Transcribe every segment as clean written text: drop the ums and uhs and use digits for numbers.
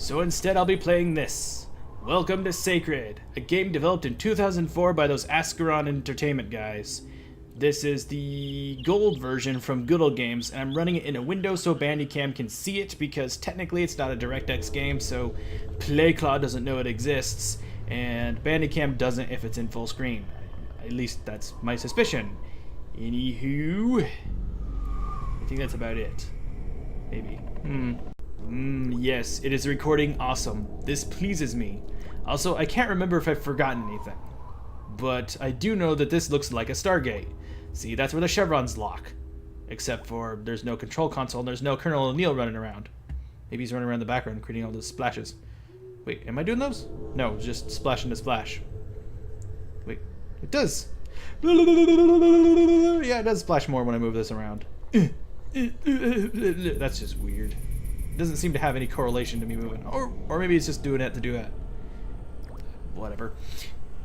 So instead I'll be playing this. Welcome to Sacred, a game developed in 2004 by those Ascaron Entertainment guys. This is the gold version from Good Old Games, and I'm running it in a window so Bandicam can see it because technically it's not a DirectX game, so PlayClaw doesn't know it exists, and Bandicam doesn't if it's in full screen. At least that's my suspicion. Anywho, I think that's about it. Maybe. Yes, it is recording awesome. This pleases me. Also, I can't remember if I've forgotten anything. But I do know that this looks like a Stargate. See, that's where the chevrons lock. Except for there's no control console and there's no Colonel O'Neill running around. Maybe he's running around the background creating all those splashes. Wait, am I doing those? No, just splashing to splash. Wait, it does. Yeah, it does splash more when I move this around. That's just weird. It doesn't seem to have any correlation to me moving. Or maybe it's just doing it to do it. Whatever.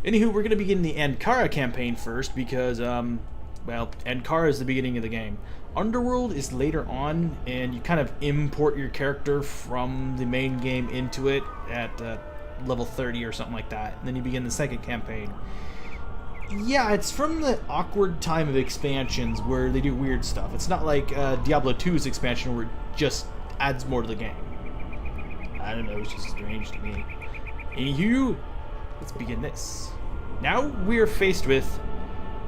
Anywho, we're going to begin the Ankara campaign first because, well, Ankara is the beginning of the game. Underworld is later on, and you kind of import your character from the main game into it at level 30 or something like that. And then you begin the second campaign. Yeah, it's from the awkward time of expansions where they do weird stuff. It's not like Diablo 2's expansion where it just adds more to the game. I don't know, it's just strange to me. Anywho, let's begin this. Now we're faced with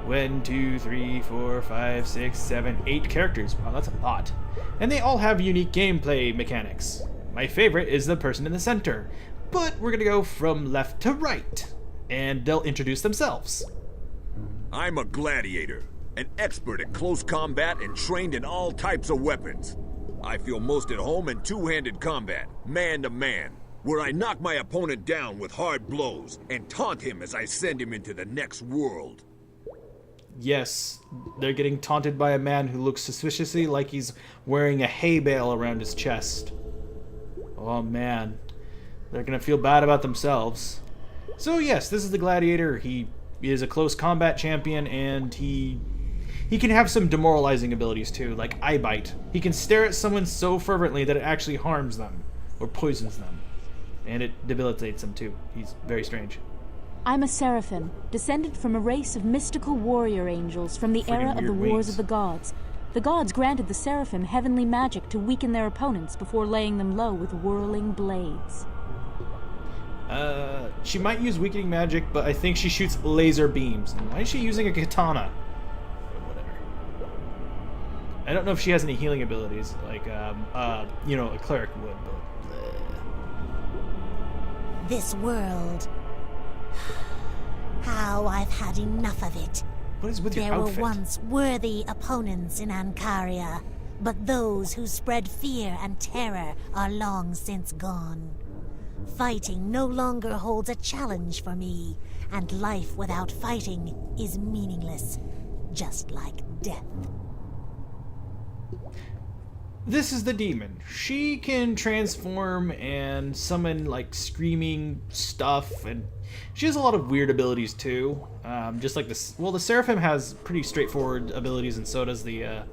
1, 2, 3, 4, 5, 6, 7, 8 characters. Wow, that's a lot. And they all have unique gameplay mechanics. My favorite is the person in the center, but we're gonna go from left to right, and they'll introduce themselves. I'm a gladiator, an expert at close combat and trained in all types of weapons. I feel most at home in two-handed combat, man to man, where I knock my opponent down with hard blows and taunt him as I send him into the next world. Yes, they're getting taunted by a man who looks suspiciously like he's wearing a hay bale around his chest. Oh man, they're gonna feel bad about themselves. So yes, this is the gladiator. He is a close combat champion, and he can have some demoralizing abilities too, like eye bite. He can stare at someone so fervently that it actually harms them, or poisons them. And it debilitates them too. He's very strange. I'm a seraphim, descended from a race of mystical warrior angels from the era of the Wars of the Gods. The gods granted the seraphim heavenly magic to weaken their opponents before laying them low with whirling blades. She might use weakening magic, but I think she shoots laser beams. And why is she using a katana? Whatever. I don't know if she has any healing abilities, like, you know, a cleric would, but... This world. How I've had enough of it. What is with your There outfit? were once worthy opponents in Ankaria, but those who spread fear and terror are long since gone. Fighting no longer holds a challenge for me, and life without fighting is meaningless, just like death. This is the demon. She can transform and summon, like, screaming stuff, and she has a lot of weird abilities too. Just like this. Well, the Seraphim has pretty straightforward abilities, and so does the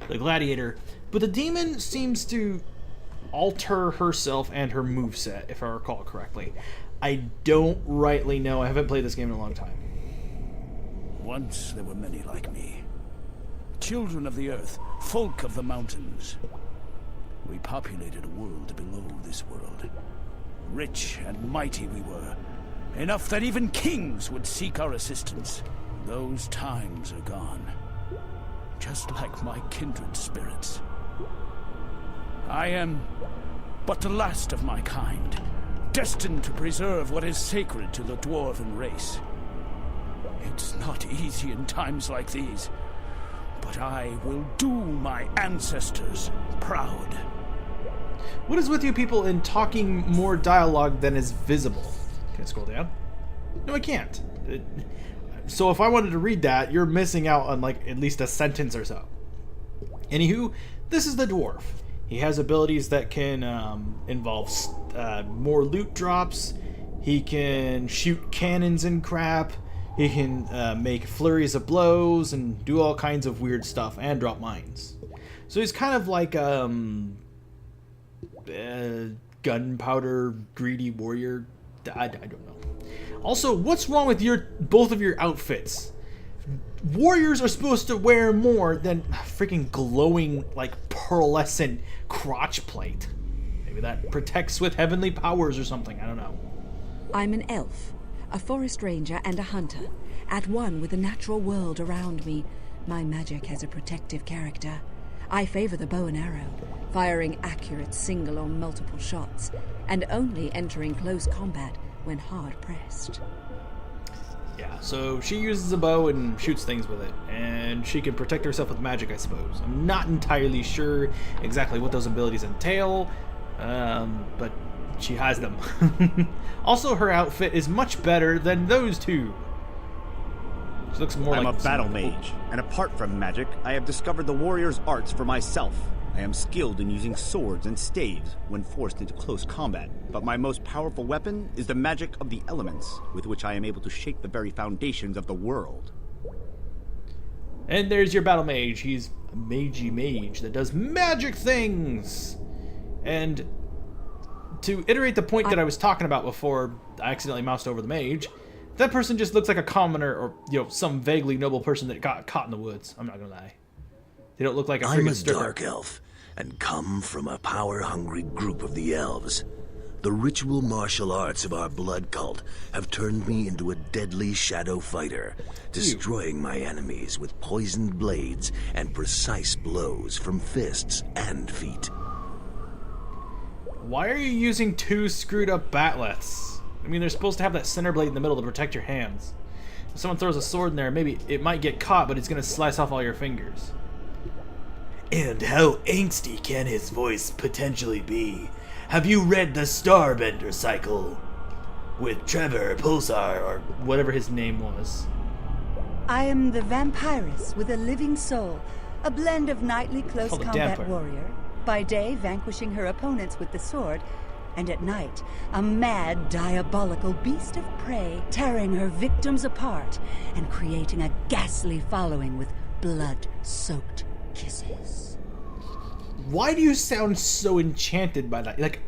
Gladiator. But the demon seems to alter herself and her moveset, if I recall correctly. I don't rightly know. I haven't played this game in a long time. Once there were many like me. Children of the earth, folk of the mountains. We populated a world below this world. Rich and mighty we were. Enough that even kings would seek our assistance. Those times are gone. Just like my kindred spirits. I am but the last of my kind, destined to preserve what is sacred to the dwarven race. It's not easy in times like these, but I will do my ancestors proud. What is with you people in talking more dialogue than is visible? Can I scroll down? No, I can't. So if I wanted to read that, you're missing out on, like, at least a sentence or so. Anywho, this is the dwarf. He has abilities that can involve more loot drops. He can shoot cannons and crap. He can make flurries of blows and do all kinds of weird stuff and drop mines. So he's kind of like gunpowder greedy warrior. I don't know. Also, what's wrong with both of your outfits? Warriors are supposed to wear more than freaking glowing, like, pearlescent crotch plate. Maybe that protects with heavenly powers or something. I don't know. I'm an elf, a forest ranger and a hunter, at one with the natural world around me. My magic has a protective character. I favor the bow and arrow, firing accurate single or multiple shots, and only entering close combat when hard pressed. Yeah, so she uses a bow and shoots things with it, and she can protect herself with magic, I suppose. I'm not entirely sure exactly what those abilities entail, but she has them. Also, her outfit is much better than those two. She looks more I'm like a battle mage, and apart from magic, I have discovered the warrior's arts for myself. I am skilled in using swords and staves when forced into close combat, but my most powerful weapon is the magic of the elements, with which I am able to shake the very foundations of the world. And there's your battle mage. He's a magey mage that does magic things. And to iterate the point that I was talking about before I accidentally moused over the mage, that person just looks like a commoner or, some vaguely noble person that got caught in the woods. I'm not gonna lie. They don't look like a freaking I'm a stripper. dark elf, and come from a power-hungry group of the elves. The ritual martial arts of our blood cult have turned me into a deadly shadow fighter, destroying my enemies with poisoned blades and precise blows from fists and feet. Why are you using two screwed up batleths? I mean, they're supposed to have that center blade in the middle to protect your hands. If someone throws a sword in there, maybe it might get caught, but it's gonna slice off all your fingers. And how angsty can his voice potentially be? Have you read the Starbender cycle? With Trevor Pulsar, or whatever his name was. I am the vampirus with a living soul, a blend of nightly close Called a combat damper. warrior, by day vanquishing her opponents with the sword, and at night a mad, diabolical beast of prey, tearing her victims apart and creating a ghastly following with blood-soaked kisses. Why do you sound so enchanted by that? Like,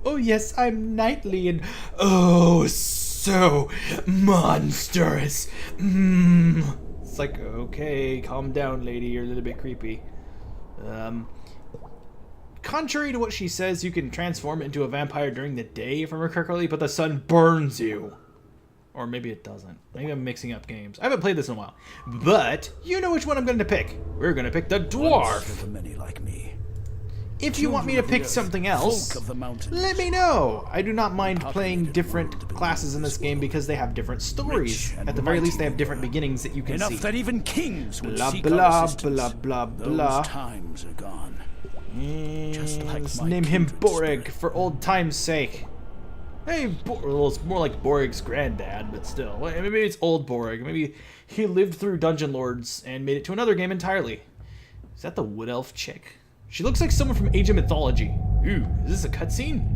oh yes, I'm knightly and oh, so monstrous. It's like, okay, calm down, lady. You're a little bit creepy. Contrary to what she says, you can transform into a vampire during the day, if I remember correctly, but the sun burns you. Or maybe it doesn't. Maybe I'm mixing up games. I haven't played this in a while. But you know which one I'm going to pick. We're going to pick the dwarf. Many like me. If you want me to pick something else, let me know. I do not mind playing different classes in this game because they have different stories. At the very least, they have different beginnings that you can see. Enough that even kings would Blah, seek blah, our assistance. blah, blah, blah. Those times are gone. Just like Let's my name him kindred Borig spirit. for old time's sake. Hey, well, it's more like Borig's granddad, but still. Maybe it's old Borig. Maybe he lived through Dungeon Lords and made it to another game entirely. Is that the wood elf chick? She looks like someone from Age of Mythology. Ooh, is this a cutscene?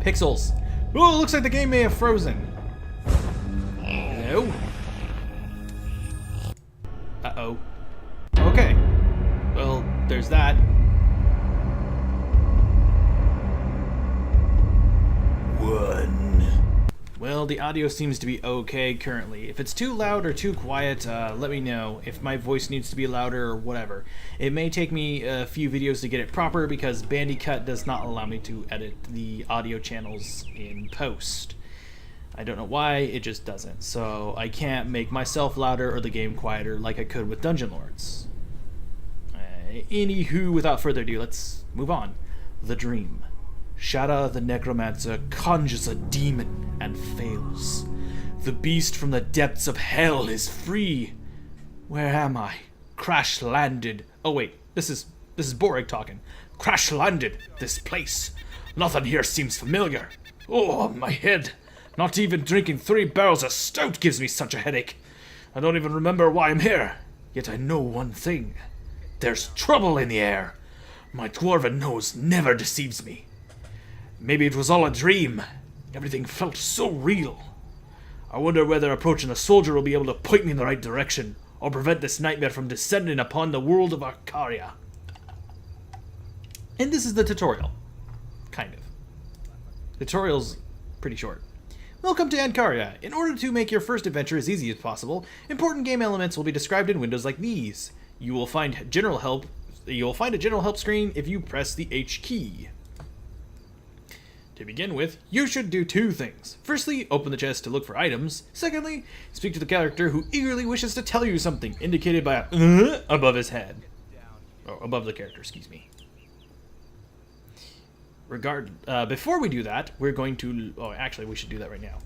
Pixels. Oh, it looks like the game may have frozen. No. Uh-oh. Okay. Well, there's that. Well, the audio seems to be okay currently. If it's too loud or too quiet, let me know if my voice needs to be louder or whatever. It may take me a few videos to get it proper because Bandicut does not allow me to edit the audio channels in post. I don't know why, it just doesn't. So I can't make myself louder or the game quieter like I could with Dungeon Lords. Anywho, without further ado, let's move on. The Dream. Shada the Necromancer conjures a demon and fails. The beast from the depths of hell is free. Where am I? Crash landed. Oh wait, this is Borig talking. Crash landed this place. Nothing here seems familiar. Oh, my head. Not even drinking 3 barrels of stout gives me such a headache. I don't even remember why I'm here. Yet I know one thing. There's trouble in the air. My dwarven nose never deceives me. Maybe it was all a dream. Everything felt so real. I wonder whether approaching a soldier will be able to point me in the right direction, or prevent this nightmare from descending upon the world of Arcaria. And this is the tutorial. Kind of. The tutorial's pretty short. Welcome to Ankaria. In order to make your first adventure as easy as possible, important game elements will be described in windows like these. You will find a general help screen if you press the H key. To begin with, you should do two things. Firstly, open the chest to look for items. Secondly, speak to the character who eagerly wishes to tell you something, indicated by a above his head. Or above the character, excuse me. Before we do that, we're going to... Oh, actually, we should do that right now.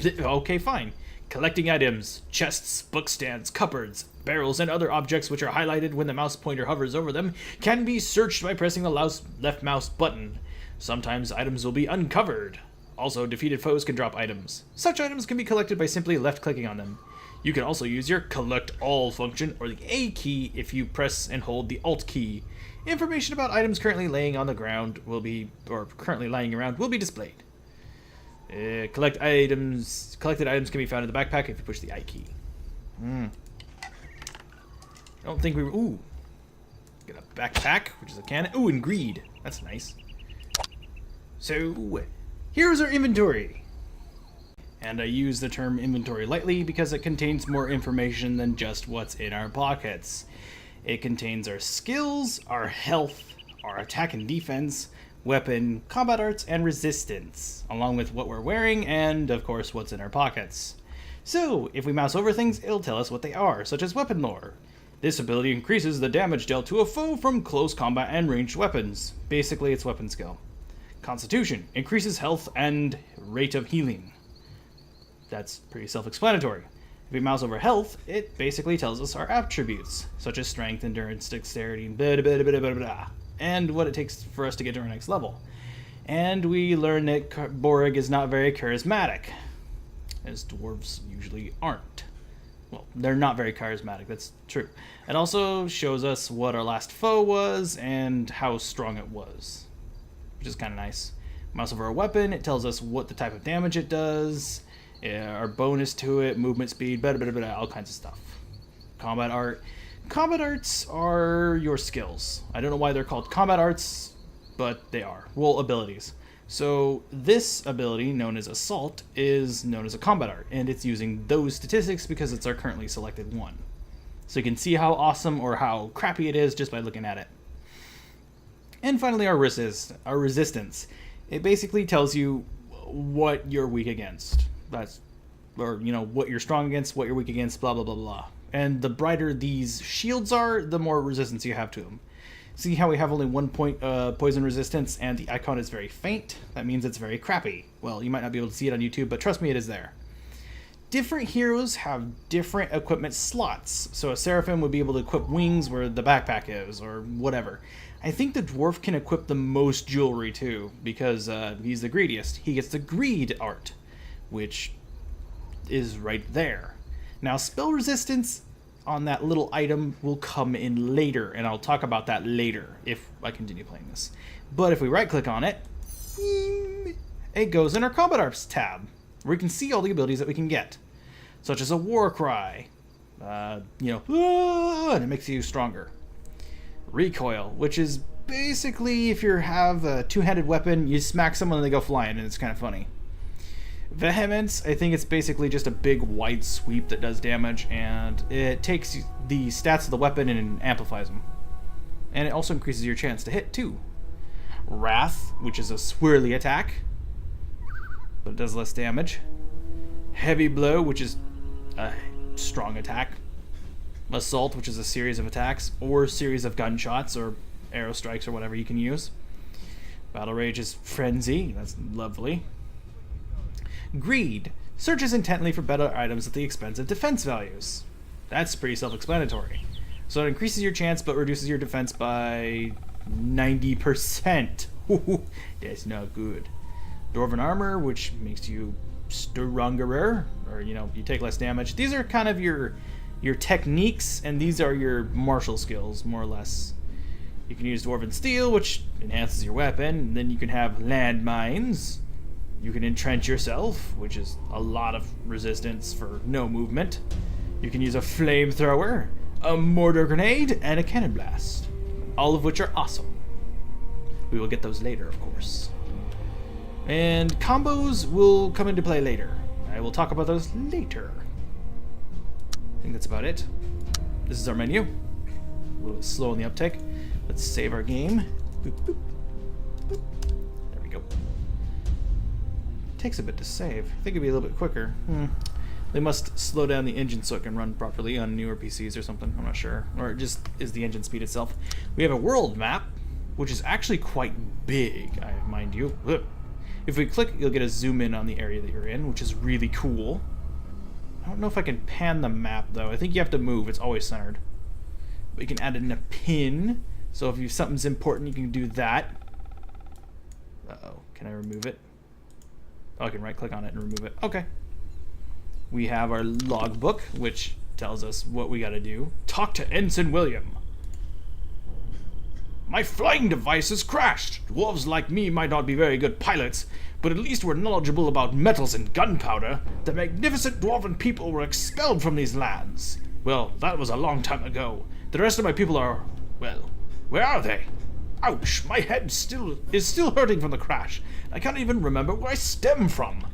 Okay, fine. Collecting items, chests, bookstands, cupboards, barrels, and other objects which are highlighted when the mouse pointer hovers over them can be searched by pressing the left mouse button. Sometimes items will be uncovered. Also, defeated foes can drop items. Such items can be collected by simply left-clicking on them. You can also use your Collect All function, or the A key, if you press and hold the Alt key. Information about items currently laying on the ground will be, or currently lying around, will be displayed. Collected items can be found in the backpack if you push the I key. I don't think we were... Ooh. Get a backpack, which is a cannon. Ooh, and greed. That's nice. So, here's our inventory. And I use the term inventory lightly because it contains more information than just what's in our pockets. It contains our skills, our health, our attack and defense, weapon, combat arts, and resistance, along with what we're wearing and, of course, what's in our pockets. So, if we mouse over things, it'll tell us what they are, such as weapon lore. This ability increases the damage dealt to a foe from close combat and ranged weapons. Basically, it's weapon skill. Constitution increases health and rate of healing. That's pretty self-explanatory. If we mouse over health, it basically tells us our attributes, such as strength, endurance, dexterity, blah, blah, blah, blah, blah, and what it takes for us to get to our next level. And we learn that Borig is not very charismatic, as dwarves usually aren't. Well, they're not very charismatic, that's true. It also shows us what our last foe was and how strong it was, which is kind of nice. Mouse over a weapon, it tells us what the type of damage it does, our bonus to it, movement speed, blah, blah, blah, blah, all kinds of stuff. Combat art. Combat arts are your skills. I don't know why they're called combat arts, but they are. Well, abilities. So this ability, known as Assault, is known as a combat art, and it's using those statistics because it's our currently selected one. So you can see how awesome or how crappy it is just by looking at it. And finally, our resistance. It basically tells you what you're weak against. Or what you're strong against, what you're weak against, blah, blah, blah, blah. And the brighter these shields are, the more resistance you have to them. See how we have only 1 point poison resistance, and the icon is very faint? That means it's very crappy. Well, you might not be able to see it on YouTube, but trust me, it is there. Different heroes have different equipment slots. So a Seraphim would be able to equip wings where the backpack is, or whatever. I think the dwarf can equip the most jewelry too, because he's the greediest. He gets the greed art, which is right there. Now, spell resistance on that little item will come in later, and I'll talk about that later if I continue playing this. But if we right-click on it, it goes in our Combat Arts tab, where we can see all the abilities that we can get, such as a War Cry, and it makes you stronger. Recoil, which is basically if you have a two-handed weapon, you smack someone and they go flying, and it's kind of funny. Vehemence, I think it's basically just a big wide sweep that does damage, and it takes the stats of the weapon and amplifies them. And it also increases your chance to hit, too. Wrath, which is a swirly attack, but it does less damage. Heavy Blow, which is a strong attack. Assault, which is a series of attacks, or series of gunshots, or arrow strikes, or whatever you can use. Battle Rage is Frenzy, that's lovely. Greed searches intently for better items at the expense of defense values. That's pretty self-explanatory. So it increases your chance but reduces your defense by 90%. That's not good. Dwarven Armor, which makes you stronger, or you take less damage. These are kind of your techniques, and these are your martial skills, more or less. You can use Dwarven Steel, which enhances your weapon, and then you can have landmines. You can entrench yourself, which is a lot of resistance for no movement. You can use a flamethrower, a mortar grenade, and a cannon blast, all of which are awesome. We will get those later, of course. And combos will come into play later. I will talk about those later. I think that's about it. This is our menu. A little bit slow on the uptake. Let's save our game. Boop, boop, boop. There we go. Takes a bit to save. I think it'd be a little bit quicker. They must slow down the engine so it can run properly on newer PCs or something. I'm not sure. Or it just is the engine speed itself. We have a world map, which is actually quite big, mind you. If we click, you'll get a zoom in on the area that you're in, which is really cool. I don't know if I can pan the map, though. I think you have to move. It's always centered. But you can add in a pin. So if something's important, you can do that. Uh-oh. Can I remove it? Oh, I can right-click on it and remove it. Okay. We have our logbook, which tells us what we gotta do. Talk to Ensign William. My flying device has crashed. Dwarves like me might not be very good pilots, but at least we're knowledgeable about metals and gunpowder. The magnificent dwarven people were expelled from these lands. Well, that was a long time ago. The rest of my people are, well, where are they? Ouch, my head is still hurting from the crash. I can't even remember where I stem from.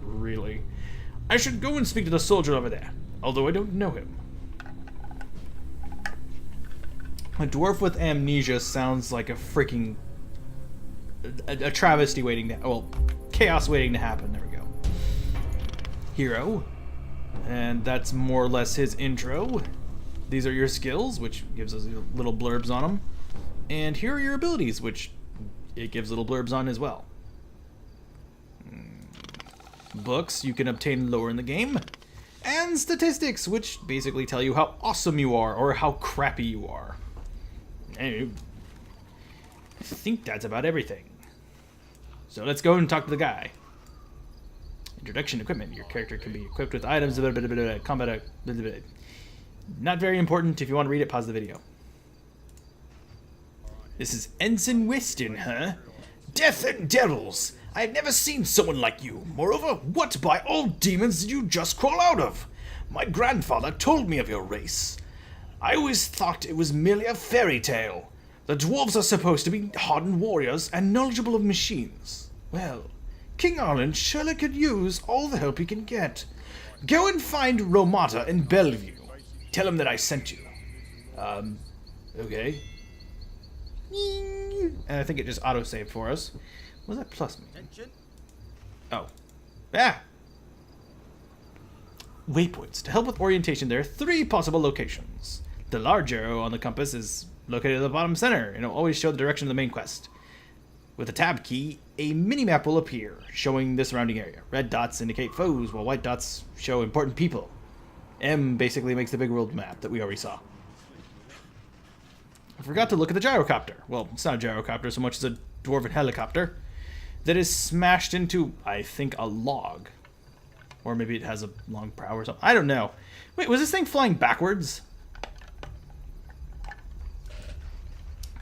Really? I should go and speak to the soldier over there, although I don't know him. A dwarf with amnesia sounds like a freaking... a travesty waiting to... well, chaos waiting to happen. There we go. Hero. And that's more or less his intro. These are your skills, which gives us little blurbs on them. And here are your abilities, which it gives little blurbs on as well. Books you can obtain lower in the game. And statistics, which basically tell you how awesome you are or how crappy you are. Anyway, I think that's about everything. So let's go and talk to the guy. Introduction equipment. Your character can be equipped with items, combat, not very important. If you want to read it, pause the video. This is Ensign Weston, huh? Death and devils! I have never seen someone like you. Moreover, what by all demons did you just crawl out of? My grandfather told me of your race. I always thought it was merely a fairy tale. The dwarves are supposed to be hardened warriors and knowledgeable of machines. Well, King Arlen surely could use all the help he can get. Go and find Romata in Bellevue. Tell him that I sent you. Okay. And I think it just autosaved for us. What does that plus mean? Oh. Ah! Waypoints. To help with orientation, there are 3 possible locations. The large arrow on the compass is located at the bottom center, and it will always show the direction of the main quest. With a tab key, a mini-map will appear, showing the surrounding area. Red dots indicate foes, while white dots show important people. M basically makes the big world map that we already saw. I forgot to look at the gyrocopter. Well, it's not a gyrocopter so much as a dwarven helicopter that is smashed into, I think, a log. Or maybe it has a long prow or something. I don't know. Wait, was this thing flying backwards?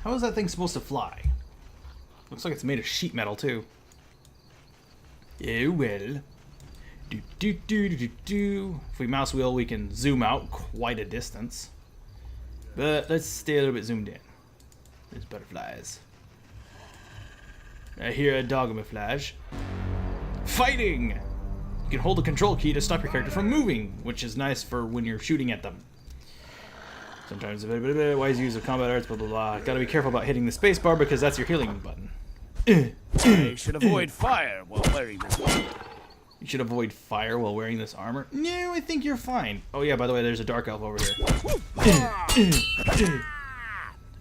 How is that thing supposed to fly? Looks like it's made of sheet metal, too. Oh, well. If we mouse wheel, we can zoom out quite a distance. But let's stay a little bit zoomed in. There's butterflies. I hear a dog in my flash. Fighting! You can hold the control key to stop your character from moving, which is nice for when you're shooting at them. Sometimes wise use of combat arts, blah blah blah. Gotta be careful about hitting the spacebar because that's your healing button. I should avoid fire while wearing this. You should avoid fire while wearing this armor. No, I think you're fine. Oh yeah, by the way, there's a dark elf over here.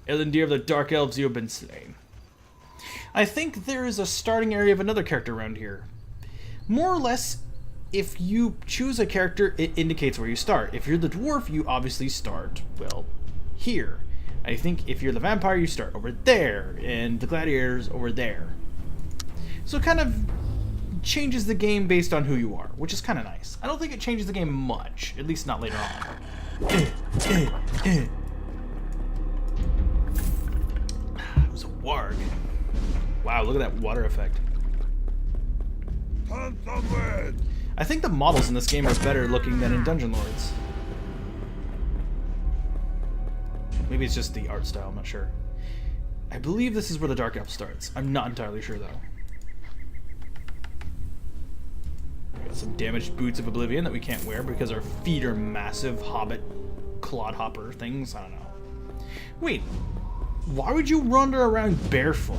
Elendil of the Dark Elves, you have been slain. I think there is a starting area of another character around here. More or less, if you choose a character, it indicates where you start. If you're the dwarf, you obviously start, well, here. I think if you're the vampire, you start over there, and the gladiators over there. So it kind of changes the game based on who you are, which is kind of nice. I don't think it changes the game much, at least not later on. It was a warg. Wow, look at that water effect. I think the models in this game are better looking than in Dungeon Lords. Maybe it's just the art style, I'm not sure. I believe this is where the Dark Elf starts. I'm not entirely sure, though. We got some damaged boots of Oblivion that we can't wear because our feet are massive hobbit clodhopper things. I don't know. Wait, why would you wander around barefoot?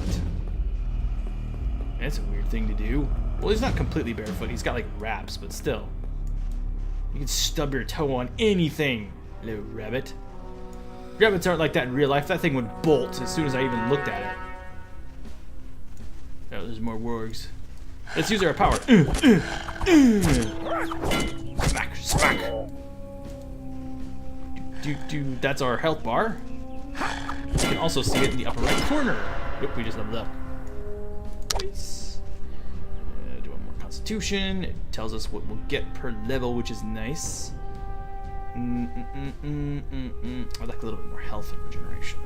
That's a weird thing to do. Well, he's not completely barefoot. He's got, like, wraps, but still. You can stub your toe on anything, little rabbit. Rabbits aren't like that in real life. That thing would bolt as soon as I even looked at it. Oh, there's more wargs. Let's use our power. Smack, smack. That's our health bar. You can also see it in the upper right corner. Nope, we just leveled up. Nice. Do one more Constitution. It tells us what we'll get per level, which is nice. I'd like a little bit more health and regeneration.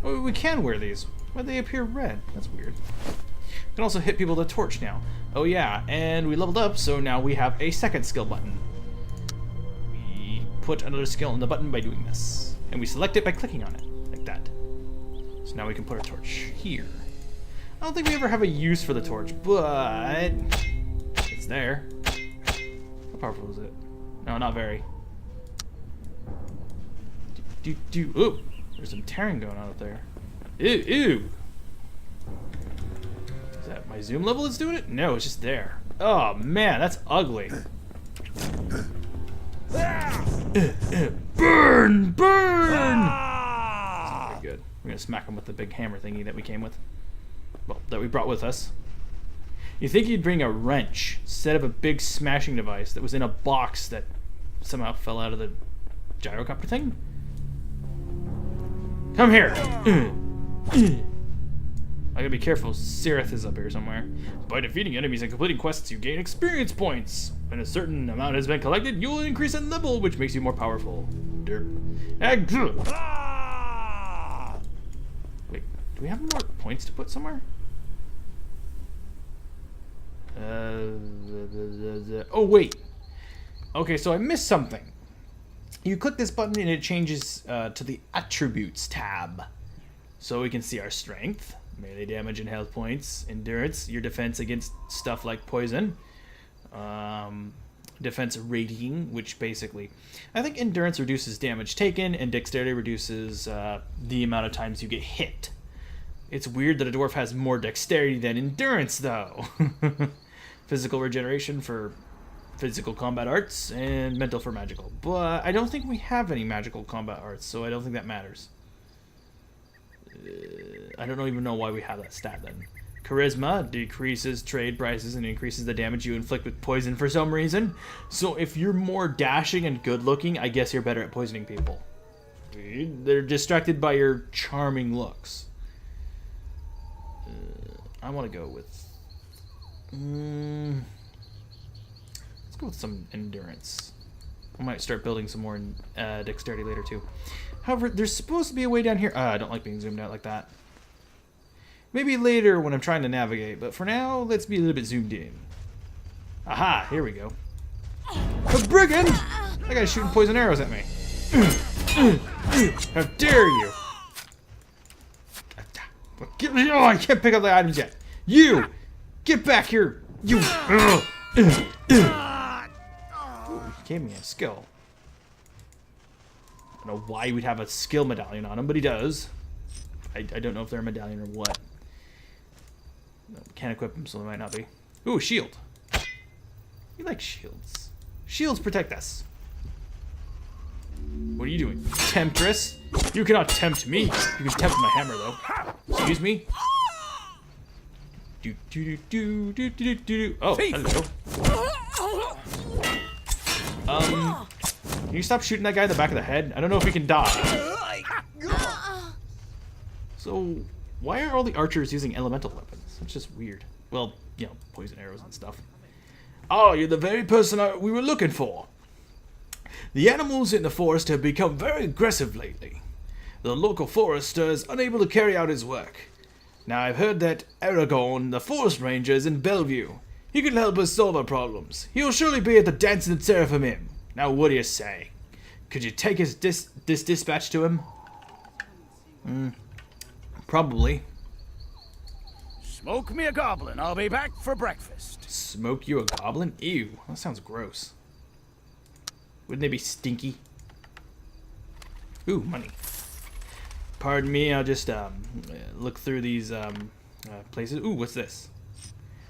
Oh, we can wear these. Why'd they appear red? That's weird. We can also hit people with a torch now. Oh yeah, and we leveled up, so now we have a second skill button. We put another skill on the button by doing this. And we select it by clicking on it, like that. So now we can put our torch here. I don't think we ever have a use for the torch, but it's there. How powerful is it? No, not very. Ooh, there's some tearing going on up there. Ew. Is that my zoom level that's doing it? No, it's just there. Oh man, that's ugly. Burn! Burn! That's not very good. We're gonna smack him with the big hammer thingy that we came with. Well, that we brought with us. You think you'd bring a wrench instead of a big smashing device that was in a box that somehow fell out of the gyrocopter thing? Come here! I gotta be careful, Sirith is up here somewhere. By defeating enemies and completing quests, you gain experience points. When a certain amount has been collected, you'll increase in level, which makes you more powerful. Derp. Wait, do we have more points to put somewhere? Oh, wait. Okay, so I missed something. You click this button and it changes to the Attributes tab. So we can see our strength, melee damage and health points, endurance, your defense against stuff like poison, defense rating, which basically, I think endurance reduces damage taken and dexterity reduces the amount of times you get hit. It's weird that a dwarf has more dexterity than endurance, though. Physical regeneration for physical combat arts and mental for magical, but I don't think we have any magical combat arts, so I don't think that matters. I don't even know why we have that stat then. Charisma decreases trade prices and increases the damage you inflict with poison for some reason. So if you're more dashing and good looking, I guess you're better at poisoning people. They're distracted by your charming looks. I want to go with let's go with some endurance. I might start building some more dexterity later too. However, there's supposed to be a way down here. I don't like being zoomed out like that. Maybe later when I'm trying to navigate, but for now, let's be a little bit zoomed in. Aha, here we go. A brigand! That guy's shooting poison arrows at me. How dare you! Oh, I can't pick up the items yet. You! Get back here! You! Ooh, he gave me a skill. I don't know why we'd have a skill medallion on him, but he does. I don't know if they're a medallion or what. No, can't equip them, so they might not be. Ooh, shield. We like shields. Shields protect us. What are you doing? Temptress? You cannot tempt me. You can tempt my hammer, though. Excuse me? Oh, hello. Can you stop shooting that guy in the back of the head? I don't know if he can die. So, why are all the archers using elemental weapons? It's just weird. Well, you know, poison arrows and stuff. Oh, you're the very person we were looking for. The animals in the forest have become very aggressive lately. The local forester is unable to carry out his work. Now, I've heard that Aragorn, the forest ranger, is in Bellevue. He could help us solve our problems. He'll surely be at the Dancing Seraphim Inn. Now, what do you say? Could you take his dispatch to him? Probably. Smoke me a goblin. I'll be back for breakfast. Smoke you a goblin? Ew, that sounds gross. Wouldn't they be stinky? Ooh, money. Pardon me, I'll just look through these places. Ooh, what's this?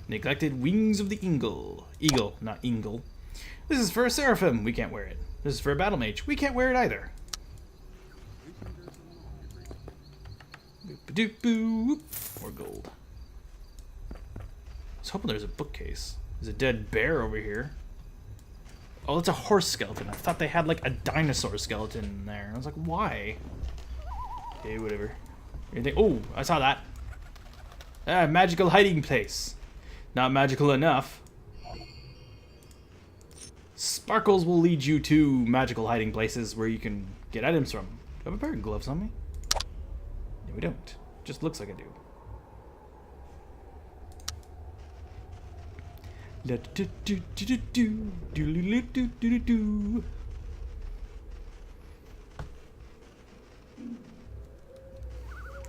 Neglected wings of the eagle. Eagle, not ingle. This is for a seraphim. We can't wear it. This is for a battle mage. We can't wear it either. Boop-a-doop-boop. More gold. I was hoping there's a bookcase. There's a dead bear over here. Oh, it's a horse skeleton. I thought they had like a dinosaur skeleton in there. I was like, why? Okay, whatever. Anything? Oh, I saw that. Ah, magical hiding place. Not magical enough. Sparkles will lead you to magical hiding places where you can get items from. Do I have a pair of gloves on me? No, we don't. Just looks like I do.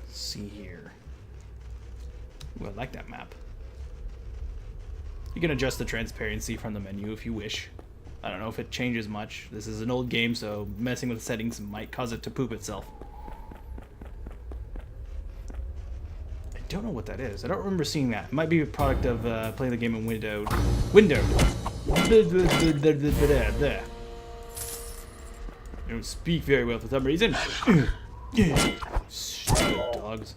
See here. Ooh, I like that map. You can adjust the transparency from the menu if you wish. I don't know if it changes much. This is an old game, so messing with settings might cause it to poop itself. I don't know what that is. I don't remember seeing that. It might be a product of playing the game in windowed. I don't speak very well for some reason. Stupid dogs.